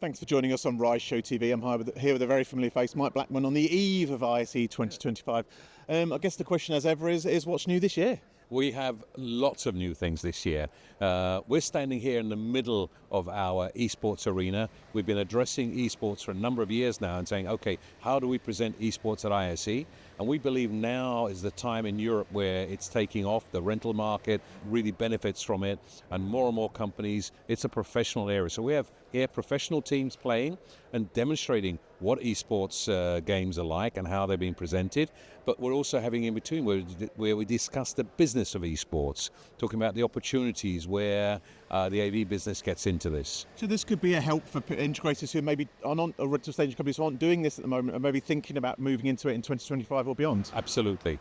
Thanks for joining us on Rise Show TV. I'm here with a very familiar face, Mike Blackman, on the eve of ISE 2025. I guess the question, as ever, is what's new this year? We have lots of new things this year. We're standing here in the middle of our Esports Arena. We've been addressing esports for a number of years now and saying, okay, how do we present esports at ISE? And we believe now is the time in Europe where it's taking off. The rental market really benefits from it, and more companies. It's a professional area. So we have here professional teams playing and demonstrating what esports games are like and how they're being presented. But we're also having in between where we discuss the business of esports, talking about the opportunities where the AV business gets into this. So this could be a help for integrators who maybe are not, or rental stage companies who aren't doing this at the moment, or maybe thinking about moving into it in 2025 or beyond. Absolutely.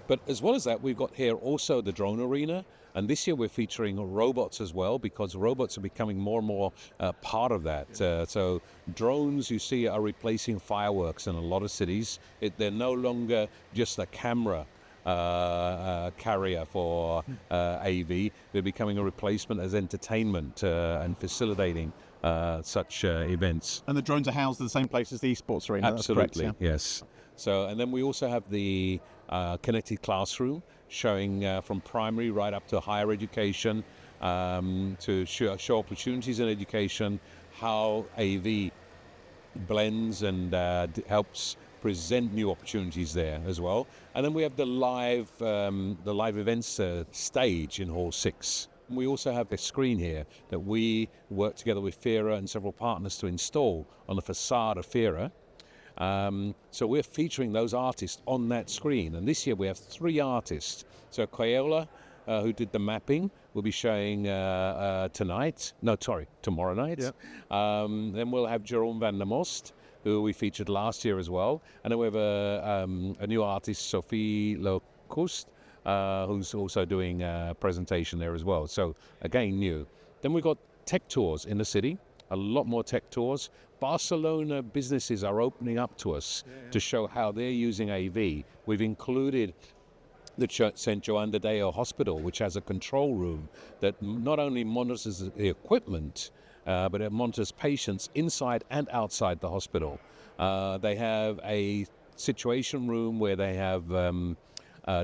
But as well as that, we've got here also the drone arena. And this year we're featuring robots as well, because robots are becoming more and more part of that. So drones, you see, are replacing fireworks in a lot of cities. They're no longer just a camera carrier for AV. They're becoming a replacement as entertainment and facilitating such events. And the drones are housed in the same place as the Esports Arena. Absolutely, that's correct, yeah? Yes. So, and then we also have the connected classroom, showing from primary right up to higher education, to show opportunities in education, how AV blends and helps present new opportunities there as well. And then we have the live events stage in Hall 6. We also have a screen here that we work together with FIRA and several partners to install on the facade of FIRA. So we're featuring those artists on that screen, and this year we have 3 artists. So Koyola, who did the mapping, will be showing tomorrow night. Yep. Then we'll have Jerome van der Most, who we featured last year as well, and then we have a new artist, Sophie Locuste, who's also doing a presentation there as well. So again, new. Then we've got tech tours in the city. A lot more tech tours. Barcelona businesses are opening up to us to show how they're using AV. We've included the St. Joan de Deo Hospital, which has a control room that not only monitors the equipment, but it monitors patients inside and outside the hospital. They have a situation room where they have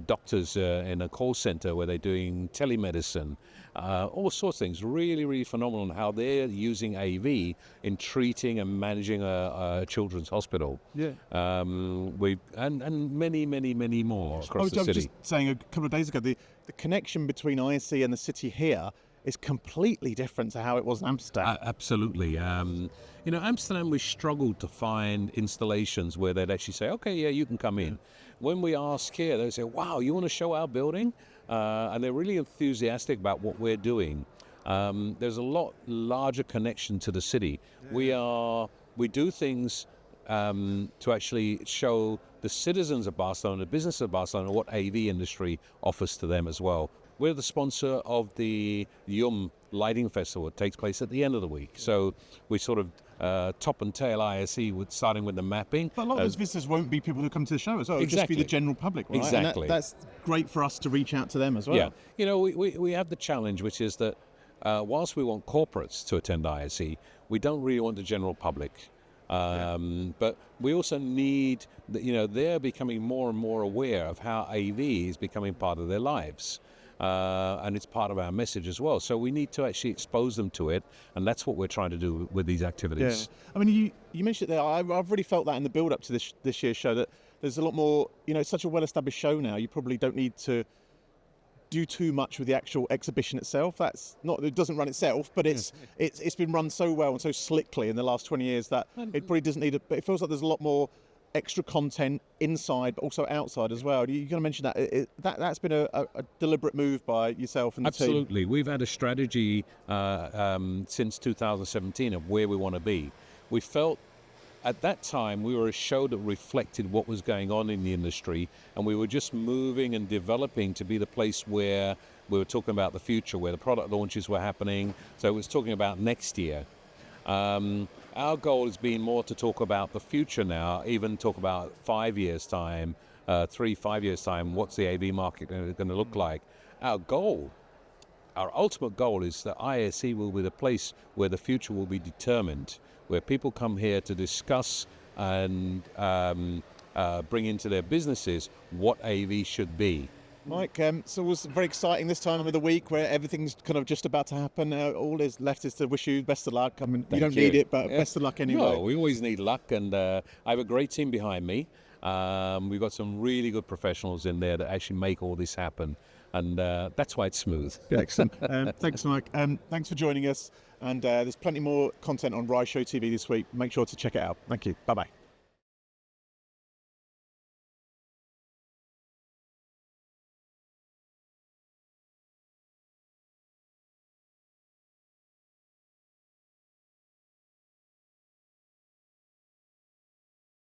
doctors in a call center where they're doing telemedicine, all sorts of things. Really phenomenal on how they're using AV in treating and managing a children's hospital. Yeah. And many more across the city. I was just saying a couple of days ago, the connection between ISE and the city here is completely different to how it was in Amsterdam. Absolutely. Amsterdam, we struggled to find installations where they'd actually say, okay, yeah, you can come in. When we ask here, they say, wow, you want to show our building? And they're really enthusiastic about what we're doing. There's a lot larger connection to the city. Yeah. We do things to actually show the citizens of Barcelona, the business of Barcelona, what AV industry offers to them as well. We're the sponsor of the Lighting Festival. It takes place at the end of the week. So we sort of top and tail ISE, starting with the mapping. But a lot of those visitors won't be people who come to the show as well. It'll just be the general public, right? Exactly. And that's great for us to reach out to them as well. Yeah. We have the challenge, which is that whilst we want corporates to attend ISE, we don't really want the general public. But we also need, they're becoming more and more aware of how AV is becoming part of their lives. And it's part of our message as well. So we need to actually expose them to it, and that's what we're trying to do with these activities. Yeah. I mean, you mentioned it there. I've really felt that in the build-up to this year's show, that there's a lot more, it's such a well-established show now, you probably don't need to do too much with the actual exhibition itself. It doesn't run itself, but it's been run so well and so slickly in the last 20 years that it probably doesn't need but it feels like there's a lot more extra content inside, but also outside as well. You're going to mention that. That's been a deliberate move by yourself and the team. Absolutely. We've had a strategy since 2017 of where we want to be. We felt at that time we were a show that reflected what was going on in the industry, and we were just moving and developing to be the place where we were talking about the future, where the product launches were happening. So it was talking about next year. Our goal has been more to talk about the future now, even talk about 5 years' time, 3-5 years' time, what's the AV market going to look like. Our goal our ultimate goal is that ISE will be the place where the future will be determined, where people come here to discuss and bring into their businesses what AV should be. Mike, so it was very exciting this time of the week where everything's kind of just about to happen. All is left is to wish you best of luck. I mean, you don't need it, but best of luck anyway. No, we always need luck, and I have a great team behind me. We've got some really good professionals in there that actually make all this happen, and that's why it's smooth. Excellent. Thanks, Mike. Thanks for joining us. And there's plenty more content on Rise Show TV this week. Make sure to check it out. Thank you. Bye-bye.